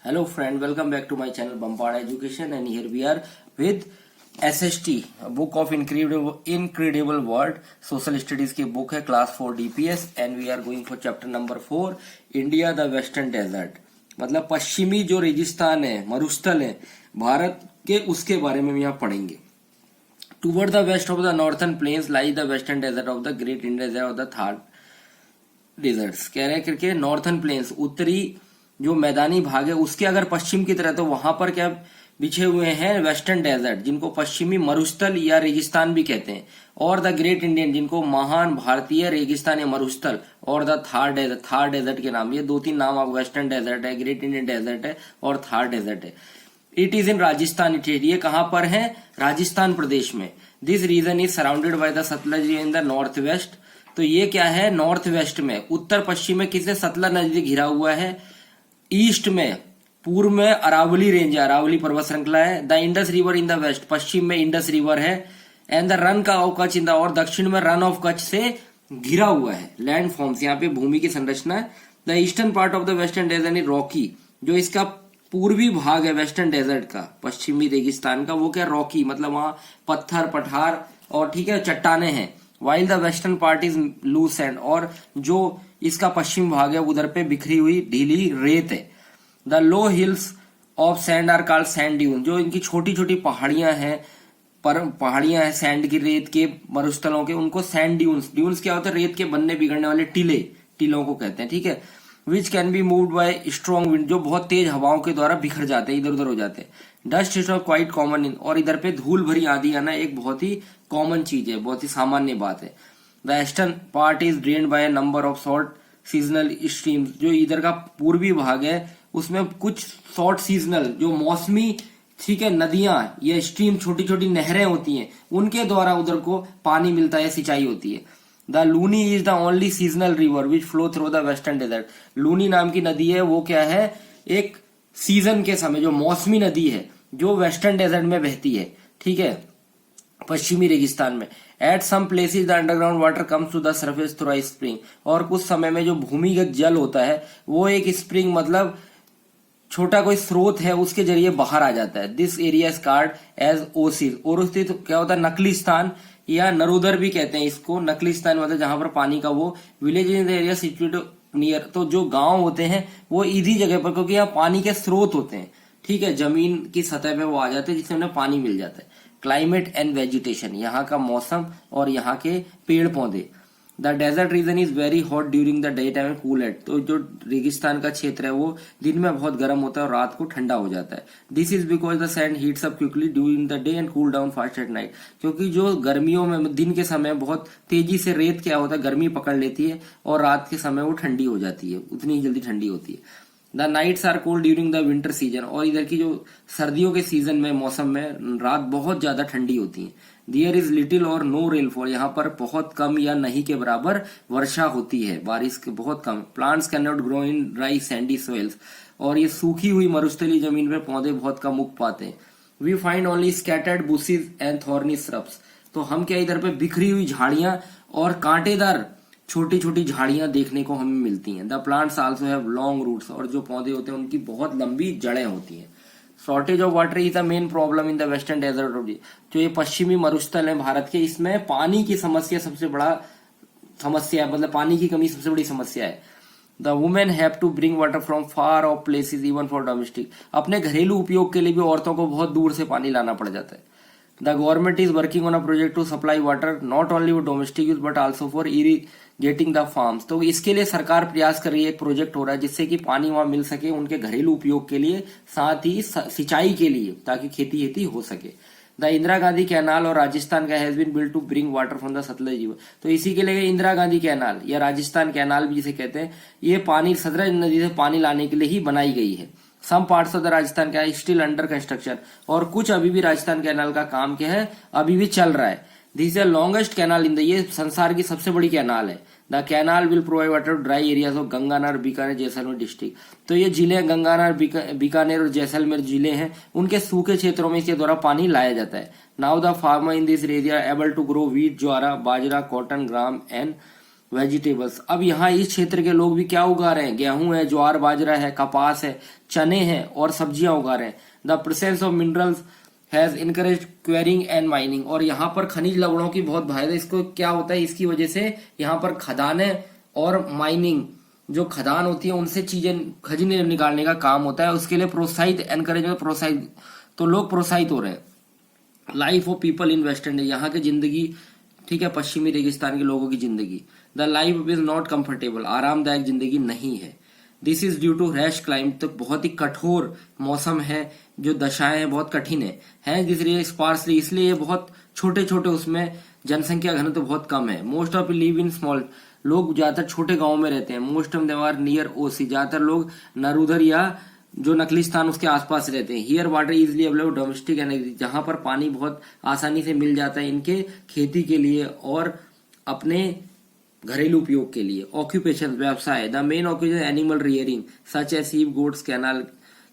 Hello friend, welcome back to my channel Bampada Education, and here we are with SST, Book of Incredible World, Social Studies की book है class 4 DPS, and we are going for chapter number 4, India the Western Desert. मतलब पश्चिमी जो रेगिस्तान है, मरुस्थल है भारत के, उसके बारे में हम यहाँ पढ़ेंगे. Toward the west of the northern plains lies the western desert of the Great Indian Desert of the Thar Deserts. कह रहे हैं करके नॉर्थन प्लेन्स, उत्तरी जो मैदानी भाग है उसके अगर पश्चिम की तरह, तो वहां पर क्या बिछे हुए हैं वेस्टर्न डेजर्ट, जिनको पश्चिमी मरुस्थल या रेगिस्तान भी कहते हैं, और द ग्रेट इंडियन, जिनको महान भारतीय रेगिस्तान या मरुस्थल, और द थार डेजर्ट के नाम. ये दो तीन नाम आप, वेस्टर्न डेजर्ट है, ग्रेट इंडियन डेजर्ट है और थार डेजर्ट है. It is in Rajasthan. ये कहां पर है? राजस्थान प्रदेश में. This region is surrounded by the Sutlej in the north west. तो ये क्या है? नॉर्थ वेस्ट में, उत्तर पश्चिम में किसने? सतलज नदी घिरा हुआ है. ईस्ट में, पूर्व में अरावली रेंज है, अरावली पर्वत श्रृंखला है. The Indus river in the west, पश्चिम में इंडस रिवर है. एंड द रन का ऑफ कच्छ इन द, और दक्षिण में रन ऑफ कच्छ से घिरा हुआ है. लैंड फॉर्म्स, यहाँ पे भूमि की संरचना है. The eastern part of the western desert is rocky. जो इसका पूर्वी भाग है वेस्टर्न डेजर्ट का, पश्चिमी रेगिस्तान का, वो क्या? रॉकी, मतलब वहां पत्थर पठार और ठीक है चट्टाने हैं. While the western part is loose sand, और जो इसका पश्चिम भाग है उधर पे बिखरी हुई ढीली रेत है. The low hills of sand are called sand dune. जो इनकी छोटी छोटी पहाड़ियां हैं, पहाड़ियां हैं सैंड की, रेत के मरुस्थलों के, उनको सैंड ड्यून्स. ड्यून्स क्या होता है? रेत के बनने बिगड़ने वाले टीले, टीलों को कहते हैं. ठीक है. Which can be moved by strong wind, जो बहुत तेज हवाओं के द्वारा बिखर जाते हैं, इधर उधर हो जाते हैं. Dust is quite common in, और इधर पे धूल भरी आंधी आना एक बहुत ही कॉमन चीज है, बहुत ही सामान्य बात है. The eastern part is drained by number of short seasonal streams. जो इधर का पूर्वी भाग है उसमें कुछ शॉर्ट सीजनल, जो मौसमी, ठीक है, नदियां या स्ट्रीम, छोटी छोटी नहरें होती हैं, उनके द्वारा उधर को पानी मिलता है, सिंचाई होती है. The Luni is the only seasonal river which flow through the western desert. Luni नाम की नदी है, वो क्या है? एक सीजन के समय, जो मौसमी नदी है, जो वेस्टर्न डेजर्ट में बहती है, ठीक है, पश्चिमी रेगिस्तान में. At some places the underground water comes to the surface through a spring. और कुछ समय में जो भूमिगत जल होता है वो एक स्प्रिंग, मतलब छोटा कोई स्रोत है, उसके जरिए बाहर आ जाता है. This area is called as oasis. Oasis क्या होता है? नकली स्थान, या नरुदर भी कहते हैं इसको. नकली स्थान मतलब जहां पर पानी का वो. Village in the area situated near, तो जो गांव होते हैं वो इसी जगह पर, क्योंकि यहाँ पानी के स्रोत होते हैं, ठीक है, जमीन की सतह पे वो आ जाते हैं, जिससे उन्हें पानी मिल जाता है. क्लाइमेट एंड वेजिटेशन, यहाँ का मौसम और यहाँ के पेड़ पौधे. The desert region is very hot during the day time, cool at. तो जो रेगिस्तान का क्षेत्र है वो दिन में बहुत गर्म होता है और रात को ठंडा हो जाता है. This is because the sand heats up quickly during the day and cool down fast at night. क्योंकि जो गर्मियों में, दिन के समय बहुत तेजी से रेत क्या होता है, गर्मी पकड़ लेती है, और रात के समय वो ठंडी हो जाती है, उतनी जल्दी ठंडी होती है. The nights are cold during the winter season, और इधर की जो सर्दियों के सीजन में, मौसम में, रात बहुत ज्यादा ठंडी होती है. देयर इज लिटिल और नो रेनफॉल, यहाँ पर बहुत कम या नहीं के बराबर वर्षा होती है, बारिश के बहुत कम. Plants can not grow in dry sandy soils, और ये सूखी हुई मरुस्थली जमीन पर पौधे बहुत कम उग पाते हैं. We find only scattered bushes and thorny shrubs. तो हम क्या, इधर पे बिखरी हुई झाड़ियां और कांटेदार छोटी छोटी झाड़ियां देखने को हमें मिलती हैं. The plants also have long roots, और जो पौधे होते हैं उनकी बहुत लंबी जड़ें होती हैं. Shortage of water is the main problem in the western desert of. जो ये पश्चिमी मरुस्थल है भारत के, इसमें पानी की समस्या सबसे बड़ा समस्या है, मतलब पानी की कमी सबसे बड़ी समस्या है. The women have to bring water from far off places even for domestic. अपने घरेलू उपयोग के लिए भी औरतों को बहुत दूर से पानी लाना पड़ जाता है. The government is working on a project to supply water not only for domestic use but also for irrigating the farms. तो इसके लिए सरकार प्रयास कर रही है, एक प्रोजेक्ट हो रहा है जिससे कि पानी वहां मिल सके उनके घरेलू उपयोग के लिए, साथ ही सिंचाई के लिए, ताकि खेती हो सके. द इंदिरा गांधी कैनाल और राजस्थान का has been built to bring water from the Sutlej river. तो इसी के लिए इंदिरा गांधी कैनाल या राजस्थान कैनाल भी जिसे कहते हैं, ये पानी सतलज नदी से पानी लाने के लिए ही बनाई गई है. Some parts of the Rajasthan क्या है स्टिल अंडर कंस्ट्रक्शन, और कुछ अभी भी राजस्थान कैनाल का काम क्या है, अभी भी चल रहा है. This is the longest canal in the, ये संसार की सबसे बड़ी कैनाल है. The canal will provide water to dry areas of Ganganagar, Bikaner, Jaisalmer district. तो ये जिले गंगानगर, बीकानेर और जैसलमेर जिले हैं, उनके सूखे क्षेत्रों में इसके द्वारा पानी लाया जाता है. Now the farmer in this area able to grow wheat, jowar, bajra, cotton, gram and vegetables. अब यहाँ इस क्षेत्र के लोग भी क्या उगा रहे हैं, गेहूं है, ज्वार बाजरा है, कपास है, चने हैं और सब्जियां उगा रहे हैं। The presence of minerals has encourage quarrying and mining, और यहाँ पर खनिज लवणों की बहुत भारी, इसको क्या होता है, इसकी वजह से यहाँ पर खदानें और माइनिंग, जो खदान होती है उनसे चीजें खजीने निकालने का काम होता है, उसके लिए प्रोत्साहित, एनकरेज प्रोत्साहित, तो लोग प्रोत्साहित हो रहे हैं। Life of people in West Indies, यहाँ की जिंदगी, ठीक है, पश्चिमी रेगिस्तान के लोगों की जिंदगी। The life is not comfortable, आरामदायक जिंदगी नहीं है। This is due to rash climate, तो बहुत ही कठोर मौसम है, जो दशाएं हैं बहुत कठिन है दिस स्पार्सली, इसलिए ये बहुत छोटे छोटे, उसमें जनसंख्या घनत्व तो बहुत कम है। Most of live in small, लोग ज्यादातर छोटे गांव में रहते हैं। Most of them are near oasis, ज्यादातर लोग नरूधर या जो नकली स्थान उसके आसपास रहते हैं। Here water easily available domestic energy, जहां पर पानी बहुत आसानी से मिल जाता है इनके खेती के लिए और अपने घरेलू उपयोग के लिए। ऑक्यूपेशन, व्यवसाय। The main occupation animal rearing such as sheep, goats,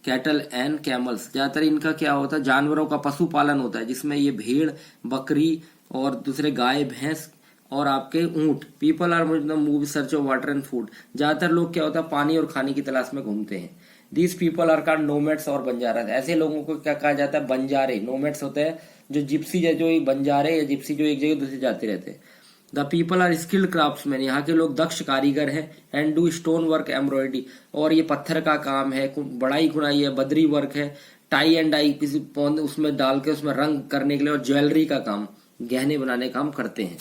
cattle and camels, ज्यादातर इनका क्या होता है, जानवरों का पशुपालन होता है, जिसमें ये भेड़, बकरी और दूसरे गाय, भैंस और आपके ऊंट। People are move search of water and food, ज्यादातर लोग क्या होता है, पानी और खाने की तलाश में घूमते हैं। These people are called nomads और बंजारा, ऐसे लोगों को क्या कहा जाता है, बंजारे। नोमैड्स होते हैं जो जिप्सी है, जो बंजारे या जिप्सी जो एक जगह दूसरी जाते रहते हैं। The people are skilled craftsman, यहाँ के लोग दक्ष कारीगर हैं। And do stone work, embroidery, और ये पत्थर का काम है, बढ़ाई कुनाई है, बदरी वर्क है, टाई एंड डाई, किसी पौध उसमें डाल के उसमें रंग करने के लिए, और ज्वेलरी का काम, गहने बनाने का काम करते हैं।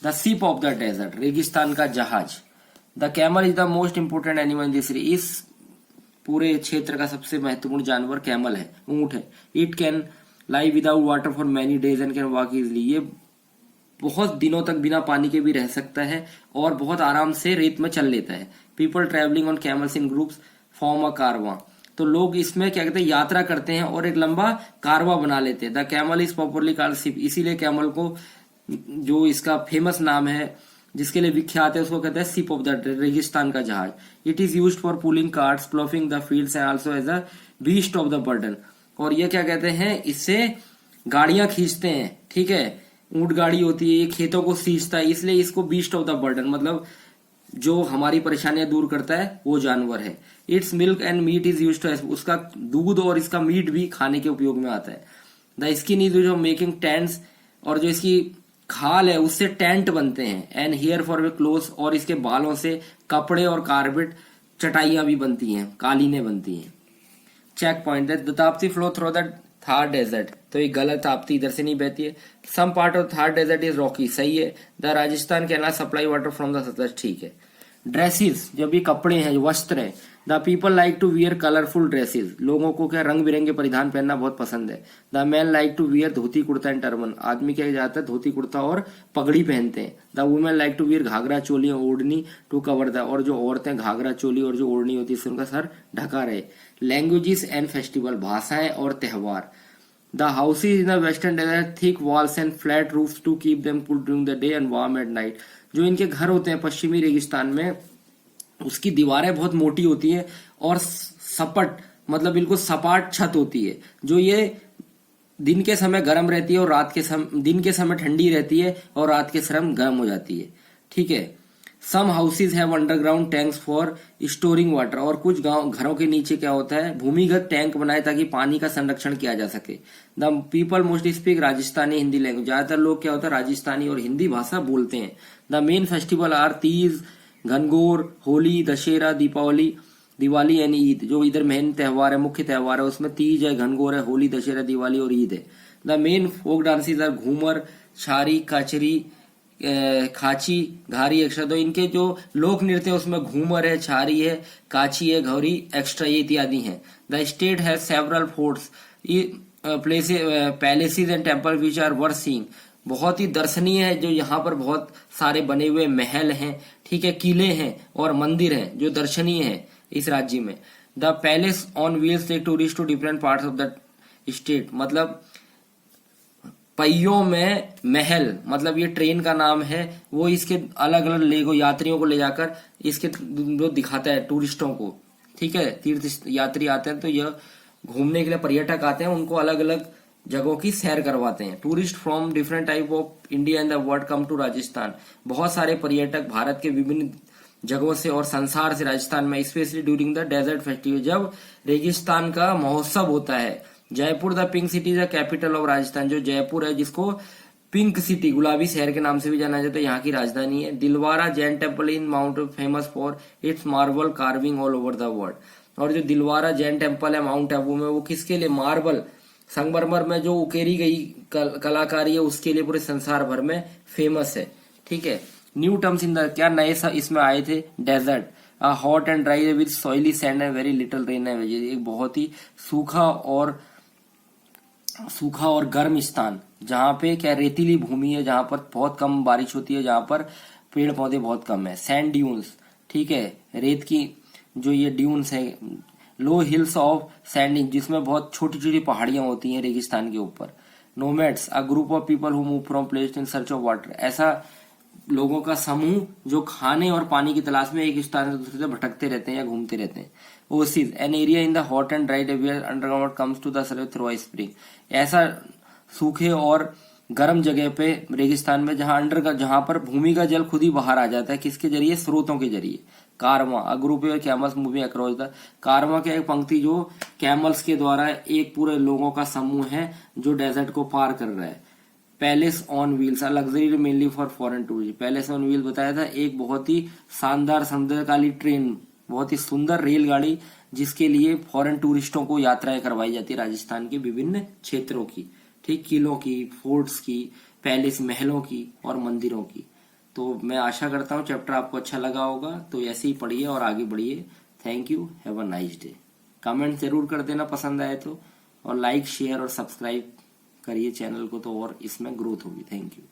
The ship of the desert, रेगिस्तान का जहाज। The camel is the most important animal in this, इस पूरे क्षेत्र का सबसे महत्वपूर्ण जानवर कैमल है, ऊंट है। It can lie without water for many days and can walk easily, ये बहुत दिनों तक बिना पानी के भी रह सकता है और बहुत आराम से रेत में चल लेता है। People travelling on camels in groups form a caravan, तो लोग इसमें क्या कहते हैं, यात्रा करते हैं और एक लंबा कारवा बना लेते हैं। The camel is popularly called ship, इसीलिए कैमल को, जो इसका फेमस नाम है जिसके लिए विख्यात है, उसको कहते हैं शिप ऑफ द, रेगिस्तान का जहाज। It is used for pulling carts, ploughing the fields and also as a beast of the burden, और ये क्या कहते हैं, इससे गाड़ियां खींचते हैं, ठीक है, ऊंट गाड़ी होती है, ये खेतों को सींचता है, इसलिए इसको बीस्ट ऑफ द बर्डन, मतलब जो हमारी परेशानियां दूर करता है वो जानवर है। It's milk and meat is used to, उसका दूध और इसका मीट भी खाने के उपयोग में आता है। The skin is used for making tents, और जो इसकी खाल है उससे टेंट बनते हैं। And here for way clothes, और इसके बालों से कपड़े और कारपेट, चटाइयां भी बनती हैं, कालीनें बनती हैं। Check point, the Tapti flow through the Thar desert, तो ये गलत, ताप्ती इधर से नहीं बहती है। Some part of Thar desert is rocky, सही है। The Rajasthan can not supply water from the Sutlej, ठीक है। ड्रेसेस, जब ये कपड़े हैं, वस्त्र है। The people like to wear colourful dresses, लोगों को क्या रंग बिरंगे परिधान पहनना बहुत पसंद है। The man like to wear dhoti kurta and turban, आदमी क्या जाता है, धोती कुर्ता और पगड़ी पहनते हैं। The women like to wear ghagra choli और ओढ़नी टू कवर द, और जो औरतें घाघरा चोली और जो ओढ़नी होती है इससे उनका सर ढका रहे। लैंग्वेजेस एंड फेस्टिवल, भाषाएं और त्योहार। The houses in the western desert thick walls and flat roofs to keep them cool during the day and warm at night, जो इनके घर होते हैं पश्चिमी रेगिस्तान में, उसकी दीवारें बहुत मोटी होती हैं और सपट, मतलब बिल्कुल सपाट छत होती है, जो ये दिन के समय गर्म रहती है और रात के समय, दिन के समय ठंडी रहती है और रात के समय गर्म हो जाती है, ठीक है। Some houses have underground tanks for storing water, और कुछ गांव घरों के नीचे क्या होता है, भूमिगत टैंक बनाए ताकि पानी का संरक्षण किया जा सके। The people mostly speak Rajasthani Hindi language, ज्यादातर लोग क्या होता है, राजस्थानी और हिंदी भाषा बोलते हैं। The main festival are Teej, Gangaur, Holi, Dussehra, Deepawali, Diwali यानी ईद, जो इधर मेन त्योहार है, मुख्य त्योहार है, उसमें तीज है, घनघोर है, होली, दशहरा, दिवाली और ईद है। The main folk dances are Ghoomar, Chari, Kachri, Khachi, घारी एक्स्ट्रा, तो इनके जो लोक नृत्य है उसमें घूमर है, छारी है, काची है, घौरी एक्स्ट्रा, ये इत्यादि हैं। The state has several forts, palaces and temple which are worth seeing, बहुत ही दर्शनीय है, जो यहाँ पर बहुत सारे बने हुए महल हैं, ठीक है, किले हैं और मंदिर हैं जो दर्शनीय है इस राज्य में। The palace on wheels take tourist to different parts of the state, मतलब पहियों में महल, मतलब ये ट्रेन का नाम है, वो इसके अलग अलग लेगो यात्रियों को ले जाकर इसके जो दिखाता है टूरिस्टों को, ठीक है, तीर्थ यात्री आते हैं तो यह घूमने के लिए पर्यटक आते हैं, उनको अलग अलग जगहों की सैर करवाते हैं। Tourist from different type of India and the world come to Rajasthan. बहुत सारे पर्यटक भारत के विभिन्न जगहों से और संसार से राजस्थान में, specially during the desert festival, जब रेगिस्तान का महोत्सव होता है। Jaipur the pink city the capital of Rajasthan, जो जयपुर है जिसको पिंक सिटी, गुलाबी शहर के नाम से भी जाना जाता है, यहाँ की राजधानी है। Dilwara Jain temple in mount famous for its marble carving all over the world. और जो दिलवारा जैन टेम्पल है माउंट आबू में, वो किसके लिए? मार्बल, संगमरमर में जो उकेरी गई कलाकारी है उसके लिए पूरे संसार भर में फेमस है। ठीक है। न्यू टर्म्स इन द, क्या नए इसमें आए थे? Desert, hot and dry with soily sand and very little rain है। एक बहुत ही सूखा और गर्म स्थान, जहां पे क्या रेतीली भूमि है, जहां पर बहुत कम बारिश होती है, जहां पर पेड़ पौधे बहुत कम है। सैंड ड्यून्स, ठीक है, रेत की जो ये ड्यून्स है। लो हिल्स ऑफ सैंडिंग, जिसमें बहुत छोटी छोटी पहाड़ियां होती हैं रेगिस्तान के ऊपर। Nomads, a group of people who move from place in search of water, ऐसा लोगों का समूह जो खाने और पानी की तलाश में एक स्थान से दूसरे से भटकते रहते हैं या घूमते रहते हैं। Oasis, an area in the hot and dry where underground comes to the service through a spring, ऐसा सूखे और गर्म जगह पे रेगिस्तान में जहां पर भूमि का जल खुद ही बाहर आ जाता है, किसके जरिए? स्रोतों के जरिए। Caravan, a group of camels moving across the, caravan की एक पंक्ति जो कैमल्स के द्वारा एक पूरे लोगों का समूह है जो डेजर्ट को पार कर रहा है। Palace on wheels, a luxury mainly for foreign tourist, palace on wheel बताया था, एक बहुत ही शानदार समुद्रकाली ट्रेन, बहुत ही सुंदर रेलगाड़ी जिसके लिए फॉरेन टूरिस्टों को यात्राएं करवाई जाती है राजस्थान के विभिन्न क्षेत्रों की। ठीक, किलों की, फोर्ट्स की, पैलेस महलों की और मंदिरों की। तो मैं आशा करता हूँ चैप्टर आपको अच्छा लगा होगा, तो ऐसे ही पढ़िए और आगे बढ़िए। Thank you, have a nice day. Comment जरूर कर देना पसंद आए तो, और लाइक शेयर और सब्सक्राइब करिए चैनल को, तो और इसमें ग्रोथ होगी। Thank you.